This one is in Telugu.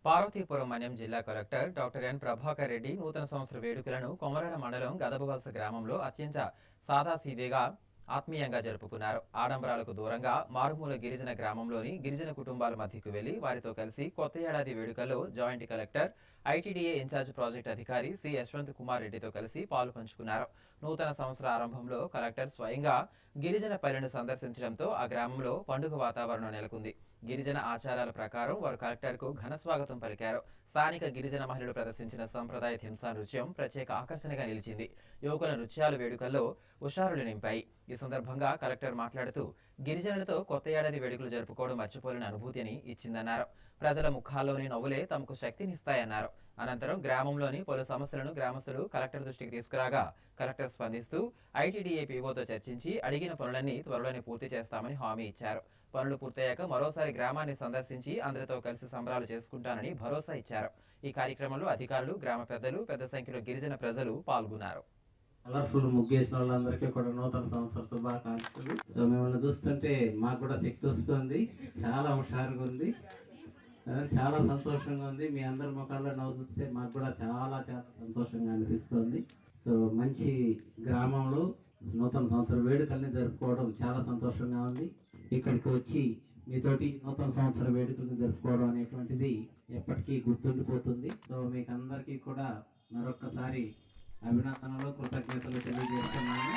పార్వతీపురం మన్యం జిల్లా collector doctor N Prabhakar Reddy నూతన సంవత్సర వేడుకలను కొమరడ మండలం గదబవలస గ్రామంలో అత్యంత సాదాసీదేగా ఆత్మీయంగా జరుపుకున్నారు. ఆడంబరాలకు దూరంగా మారుమూల గిరిజన గ్రామంలోని గిరిజన కుటుంబాల మధ్యకు వెళ్లి వారితో కలిసి కొత్త ఏడాది వేడుకల్లో joint collector, ITDA in charge project అధికారి సి యశ్వంత్ కుమార్ రెడ్డితో కలిసి పాలు పంచుకున్నారు. నూతన సంవత్సర ఆరంభంలో కలెక్టర్ స్వయంగా గిరిజన పల్లెను సందర్శించడంతో ఆ గ్రామంలో పండుగ వాతావరణం నెలకొంది. గిరిజన ఆచారాల ప్రకారం వారు కలెక్టర్కు ఘన స్వాగతం పలికారు. స్థానిక గిరిజన మహిళలు ప్రదర్శించిన సంప్రదాయ థింసా నృత్యం ప్రత్యేక ఆకర్షణగా నిలిచింది. యువకుల నృత్యాలు వేడుకల్లో హుషారులు నింపాయి. ఈ సందర్భంగా కలెక్టర్ మాట్లాడుతూ గిరిజనులతో కొత్త ఏడాది వేడుకలు జరుపుకోవడం మర్చిపోలేని అనుభూతిని ఇచ్చిందన్నారు. ప్రజల ముఖాల్లోని నవ్వులే తమకు శక్తినిస్తాయన్నారు. అనంతరం గ్రామంలోని పలు సమస్యలను గ్రామస్తులు కలెక్టర్ దృష్టికి తీసుకురాగా కలెక్టర్ స్పందిస్తూ ఐటీడీఏ పీఓతో చర్చించి అడిగిన పనులన్నీ త్వరలోనే పూర్తి చేస్తామని హామీ ఇచ్చారు. పనులు పూర్తయ్యాక మరోసారి గ్రామాన్ని సందర్శించి అందరితో కలిసి సంబరాలు చేసుకుంటానని భరోసా ఇచ్చారు. ఈ కార్యక్రమంలో అధికారులు, గ్రామ పెద్దలు, పెద్ద సంఖ్యలో గిరిజన ప్రజలు పాల్గొన్నారు. కలర్ఫుల్ ముగ్గేసిన వాళ్ళందరికీ కూడా నూతన సంవత్సర శుభాకాంక్షలు. సో మిమ్మల్ని చూస్తుంటే మాకు కూడా శక్తి వస్తుంది, చాలా హుషారుగా ఉంది, చాలా సంతోషంగా ఉంది. మీ అందరి ముఖాల్లో నవ్వు చూస్తే మాకు కూడా చాలా చాలా సంతోషంగా అనిపిస్తుంది. సో మంచి గ్రామంలో నూతన సంవత్సర వేడుకల్ని జరుపుకోవడం చాలా సంతోషంగా ఉంది. ఇక్కడికి వచ్చి మీతోటి నూతన సంవత్సర వేడుకలను జరుపుకోవడం అనేటువంటిది ఎప్పటికీ గుర్తుండిపోతుంది. సో మీకు అందరికీ కూడా మరొక్కసారి అభినందనలు, కృతజ్ఞతలు తెలియజేస్తున్నాను.